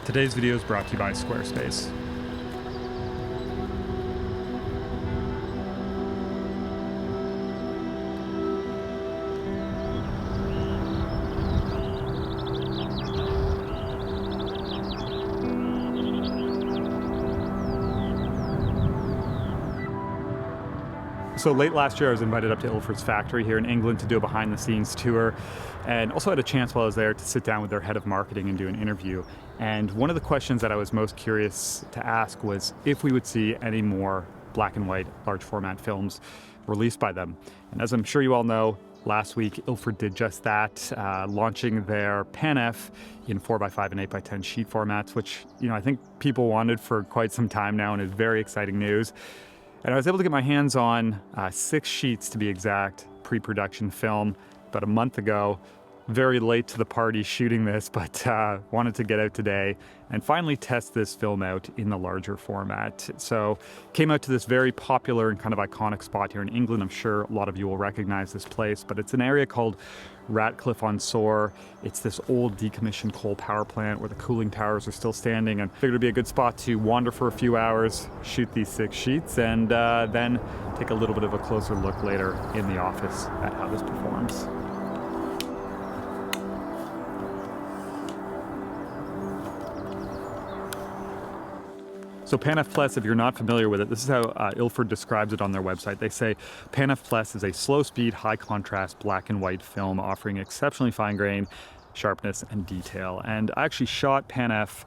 Today's video is brought to you by Squarespace. So late last year, I was invited up to Ilford's factory here in England to do a behind-the-scenes tour, and also had a chance while I was there to sit down with their head of marketing and do an interview. And one of the questions that I was most curious to ask was if we would see any more black and white large format films released by them. And as I'm sure you all know, last week Ilford did just that, launching their Pan-F in 4x5 and 8x10 sheet formats, which I think people wanted for quite some time now, and is very exciting news. And I was able to get my hands on 6 sheets, to be exact, pre-production film about a month ago. Very late to the party shooting this, but wanted to get out today and finally test this film out in the larger format. So came out to this very popular and kind of iconic spot here in England. I'm sure a lot of you will recognize this place, but it's an area called Ratcliffe-on-Soar. It's this old decommissioned coal power plant where the cooling towers are still standing, and figured it'd be a good spot to wander for a few hours, shoot these 6 sheets, and then take a little bit of a closer look later in the office at how this performs. So Pan-F Plus, if you're not familiar with it, this is how Ilford describes it on their website. They say Pan-F Plus is a slow-speed, high-contrast black and white film offering exceptionally fine grain, sharpness, and detail. And I actually shot Pan-F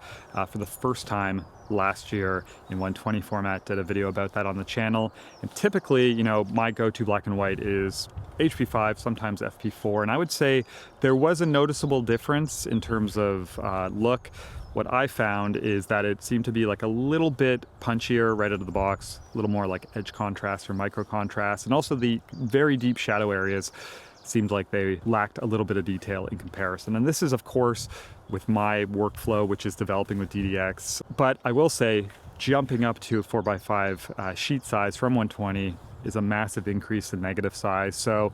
for the first time last year in 120 format, did a video about that on the channel. And typically, my go-to black and white is HP5, sometimes FP4, and I would say there was a noticeable difference in terms of look. What I found is that it seemed to be like a little bit punchier right out of the box, a little more like edge contrast or micro contrast, and also the very deep shadow areas seemed like they lacked a little bit of detail in comparison. And this is, of course, with my workflow, which is developing with DDX. But I will say, jumping up to a 4x5 sheet size from 120 is a massive increase in negative size. So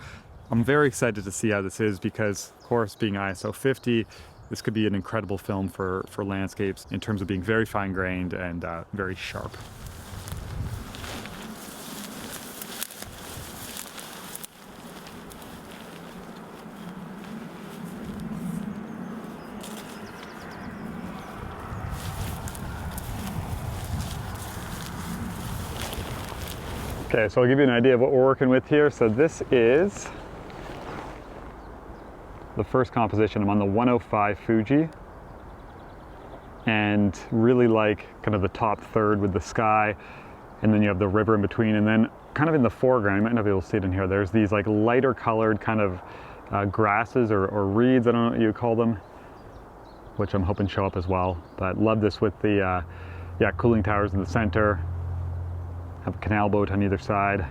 I'm very excited to see how this is because, of course, being ISO 50, this could be an incredible film for landscapes in terms of being very fine-grained and very sharp. Okay, so I'll give you an idea of what we're working with here. So this is the first composition. I'm on the 105 Fuji, and really like kind of the top third with the sky, and then you have the river in between, and then kind of in the foreground, you might not be able to see it in here, there's these like lighter colored kind of grasses or reeds, I don't know what you call them, which I'm hoping show up as well. But love this with the cooling towers in the center, have a canal boat on either side.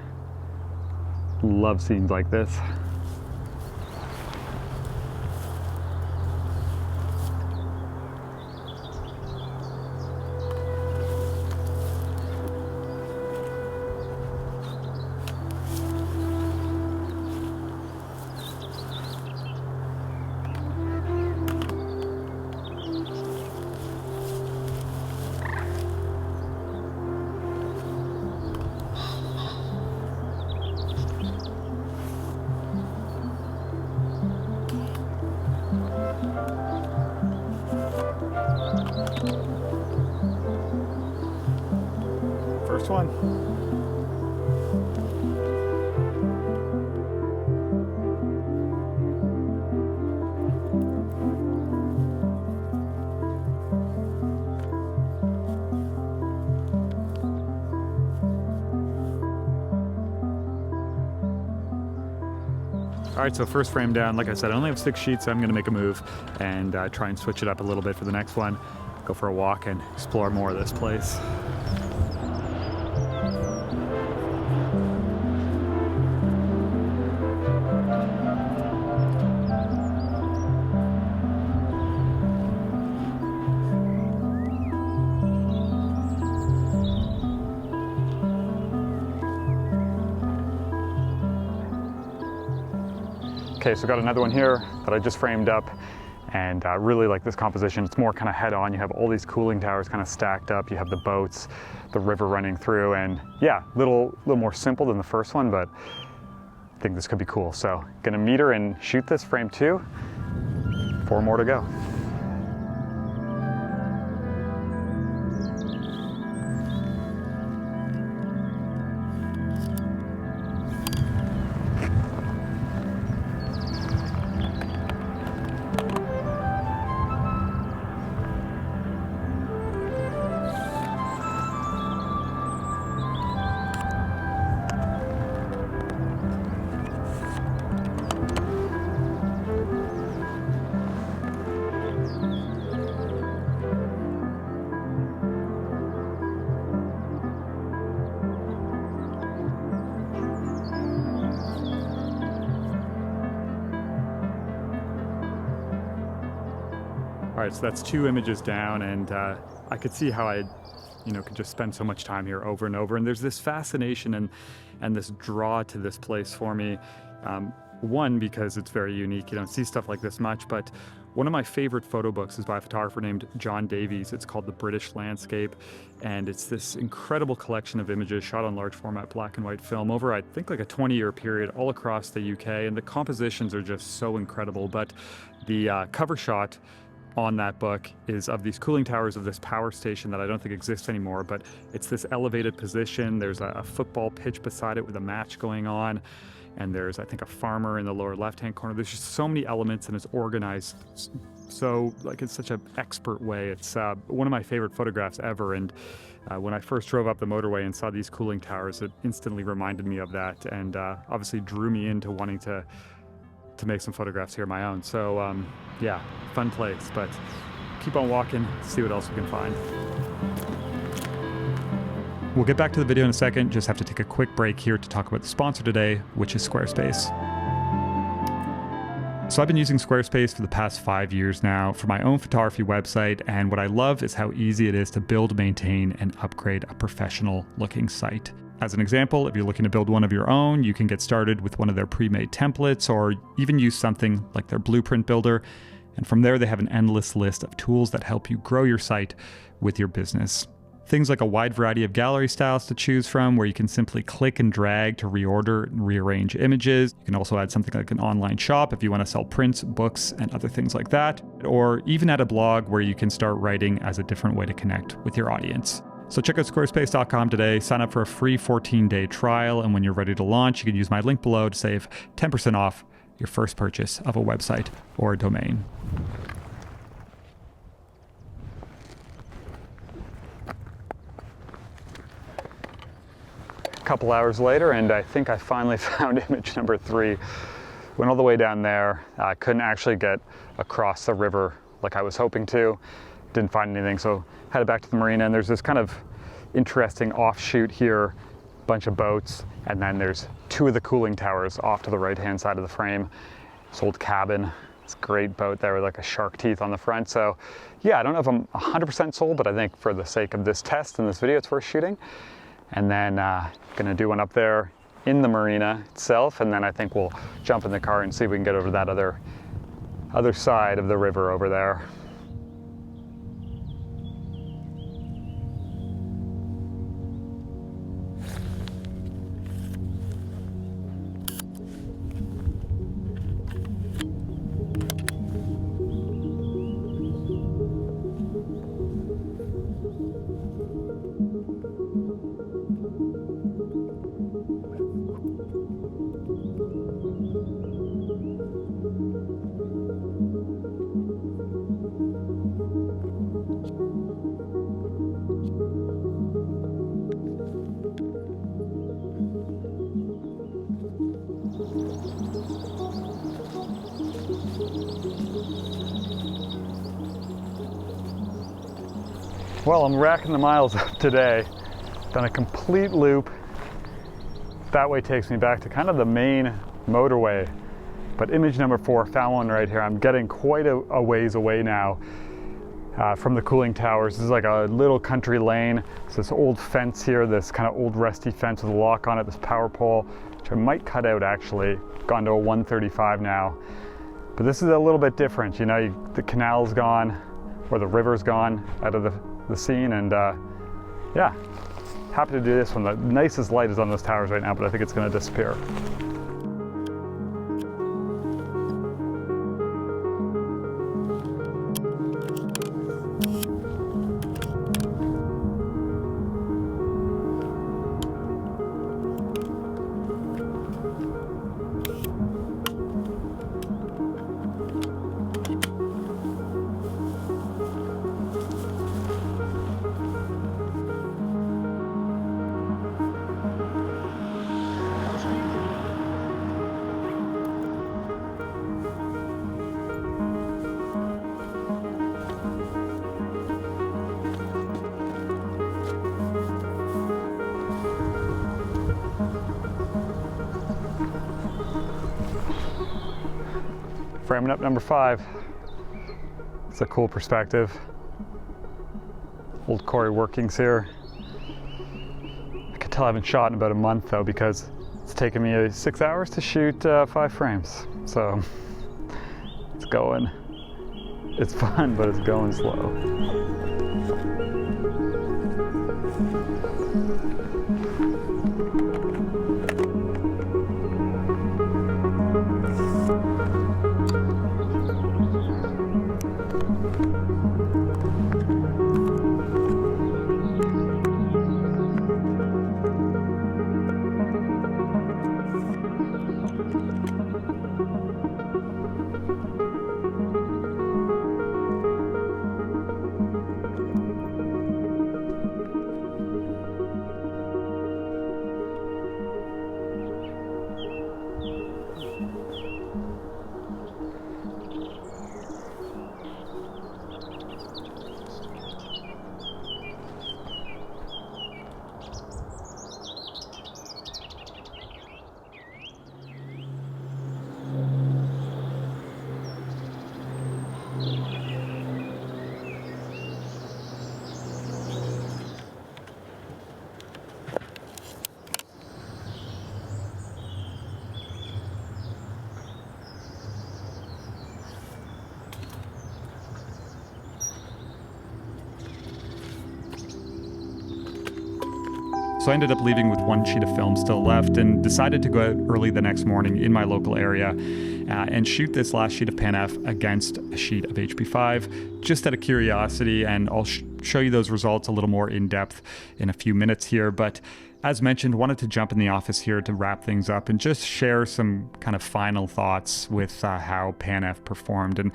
Love scenes like this. First one. All right, so first frame down. Like I said, I only have 6 sheets, so I'm gonna make a move and try and switch it up a little bit for the next one. Go for a walk and explore more of this place. Okay, so got another one here that I just framed up. And really like this composition. It's more kind of head on. You have all these cooling towers kind of stacked up. You have the boats, the river running through, and yeah, little more simple than the first one, but I think this could be cool. So gonna meet her and shoot this frame 2. 4 more to go. All right, so that's 2 images down, and I could see how I, could just spend so much time here over and over. And there's this fascination and this draw to this place for me. One, because it's very unique. You don't see stuff like this much, but one of my favorite photo books is by a photographer named John Davies. It's called The British Landscape, and it's this incredible collection of images shot on large format black and white film over, I think, like a 20-year period all across the UK, and the compositions are just so incredible. But the cover shot on that book is of these cooling towers of this power station that I don't think exists anymore, but it's this elevated position. There's a football pitch beside it with a match going on, and there's, I think, a farmer in the lower left-hand corner. There's just so many elements, and it's organized so, like, in such an expert way. It's one of my favorite photographs ever, and when I first drove up the motorway and saw these cooling towers, it instantly reminded me of that, and obviously drew me into wanting to make some photographs here of my own. So yeah, fun place, but keep on walking, see what else we can find. We'll get back to the video in a second, just have to take a quick break here to talk about the sponsor today, which is Squarespace. So I've been using Squarespace for the past 5 years now for my own photography website, and what I love is how easy it is to build, maintain, and upgrade a professional looking site. As an example, if you're looking to build one of your own, you can get started with one of their pre-made templates, or even use something like their blueprint builder. And from there, they have an endless list of tools that help you grow your site with your business. Things like a wide variety of gallery styles to choose from, where you can simply click and drag to reorder and rearrange images. You can also add something like an online shop if you want to sell prints, books, and other things like that. Or even add a blog where you can start writing as a different way to connect with your audience. So check out squarespace.com today, sign up for a free 14-day trial, and when you're ready to launch, you can use my link below to save 10% off your first purchase of a website or a domain. A couple hours later, and I think I finally found image number 3. Went all the way down there, couldn't actually get across the river like I was hoping to. Didn't find anything, so headed back to the marina, and there's this kind of interesting offshoot here, bunch of boats, and then there's 2 of the cooling towers off to the right-hand side of the frame. This old cabin, this great boat there with like a shark teeth on the front. So yeah, I don't know if I'm 100% sold, but I think for the sake of this test and this video, it's worth shooting. And then gonna do one up there in the marina itself, and then I think we'll jump in the car and see if we can get over that other side of the river over there. Well, I'm racking the miles up today. Done a complete loop. That way takes me back to kind of the main motorway. But image number 4, found one right here. I'm getting quite a ways away now from the cooling towers. This is like a little country lane. It's this old fence here, this kind of old rusty fence with a lock on it, this power pole, which I might cut out actually. Gone to a 135 now. But this is a little bit different, you know, the canal's gone, or the river's gone out of the scene, and yeah, happy to do this one. The nicest light is on those towers right now, but I think it's gonna disappear. Framing up number 5. It's a cool perspective. Old Corey workings here. I can tell I haven't shot in about a month though, because it's taken me 6 hours to shoot 5 frames. So it's going. It's fun, but it's going slow. So I ended up leaving with 1 sheet of film still left and decided to go out early the next morning in my local area and shoot this last sheet of Pan F against a sheet of HP5, just out of curiosity, and I'll show you those results a little more in depth in a few minutes here. But as mentioned, wanted to jump in the office here to wrap things up and just share some kind of final thoughts with how Pan F performed. And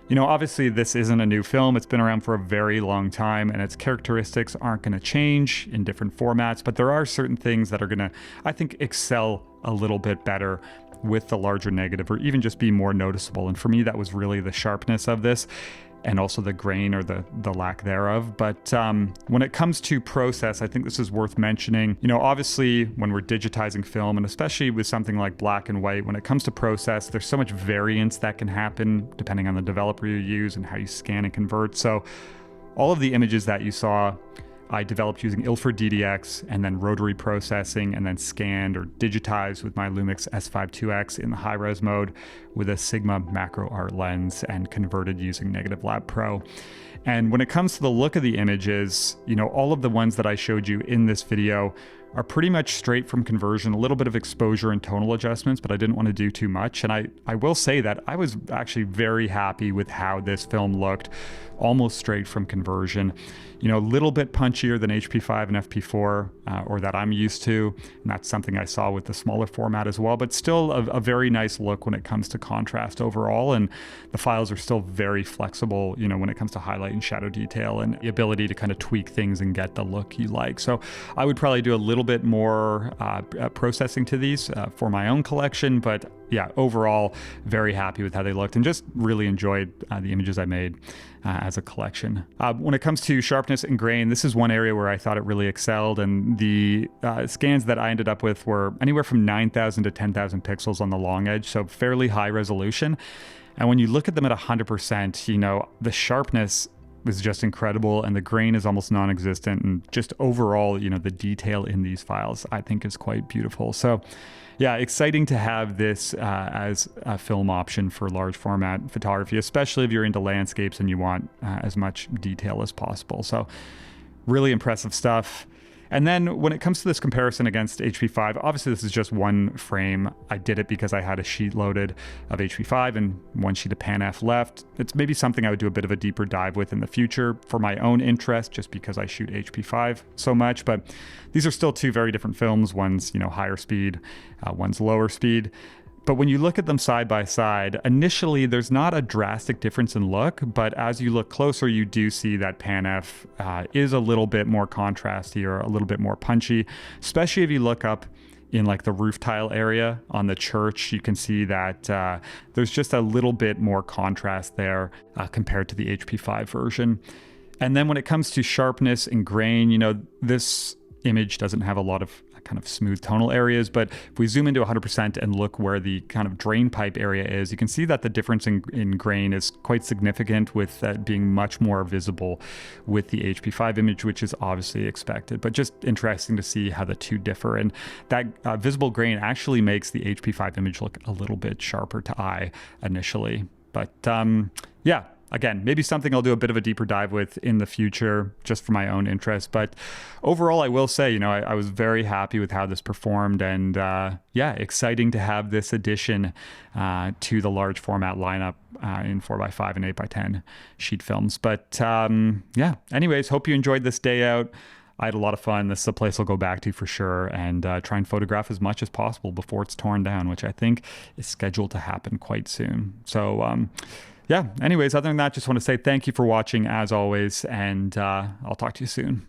you know, obviously this isn't a new film. It's been around for a very long time, and its characteristics aren't going to change in different formats, but there are certain things that are going to, I think, excel a little bit better with the larger negative, or even just be more noticeable. And for me, that was really the sharpness of this, and also the grain or the lack thereof. But when it comes to process, I think this is worth mentioning. You know, obviously when we're digitizing film, and especially with something like black and white, when it comes to process, there's so much variance that can happen depending on the developer you use and how you scan and convert. So all of the images that you saw, I developed using Ilford DDX, and then rotary processing, and then scanned or digitized with my Lumix S5 II in the high-res mode with a Sigma macro art lens, and converted using Negative Lab Pro. And when it comes to the look of the images, you know, all of the ones that I showed you in this video are pretty much straight from conversion, a little bit of exposure and tonal adjustments, but I didn't want to do too much. And I will say that I was actually very happy with how this film looked, almost straight from conversion. You know, a little bit punchier than HP5 and FP4, or that I'm used to. And that's something I saw with the smaller format as well, but still a very nice look when it comes to contrast overall. And the files are still very flexible, you know, when it comes to highlight and shadow detail, and the ability to kind of tweak things and get the look you like. So I would probably do a little bit more processing to these for my own collection, but yeah, overall, very happy with how they looked, and just really enjoyed the images I made as a collection. When it comes to sharpness and grain, this is one area where I thought it really excelled, and the scans that I ended up with were anywhere from 9,000 to 10,000 pixels on the long edge, so fairly high resolution. And when you look at them at 100%, you know, the sharpness is just incredible, and the grain is almost non-existent, and just overall, the detail in these files I think is quite beautiful. So yeah, exciting to have this as a film option for large format photography, especially if you're into landscapes and you want as much detail as possible. So really impressive stuff. And then when it comes to this comparison against HP5, obviously this is just one frame. I did it because I had a sheet loaded of HP5 and one sheet of Pan-F left. It's maybe something I would do a bit of a deeper dive with in the future for my own interest, just because I shoot HP5 so much. But these are still two very different films. One's, higher speed, one's lower speed. But when you look at them side by side, initially there's not a drastic difference in look, but as you look closer, you do see that Pan-F is a little bit more contrasty or a little bit more punchy, especially if you look up in like the roof tile area on the church. You can see that there's just a little bit more contrast there compared to the HP5 version. And then when it comes to sharpness and grain, this image doesn't have a lot of kind of smooth tonal areas, but if we zoom into 100% and look where the kind of drain pipe area is, you can see that the difference in grain is quite significant, with that being much more visible with the HP5 image, which is obviously expected, but just interesting to see how the two differ. And that visible grain actually makes the HP5 image look a little bit sharper to eye initially. But yeah, again, maybe something I'll do a bit of a deeper dive with in the future, just for my own interest. But overall, I will say, I was very happy with how this performed, and yeah, exciting to have this addition to the large format lineup in 4x5 and 8x10 sheet films. But yeah, anyways, hope you enjoyed this day out. I had a lot of fun. This is a place I'll go back to for sure, and try and photograph as much as possible before it's torn down, which I think is scheduled to happen quite soon. So yeah, anyways, other than that, just want to say thank you for watching as always, and I'll talk to you soon.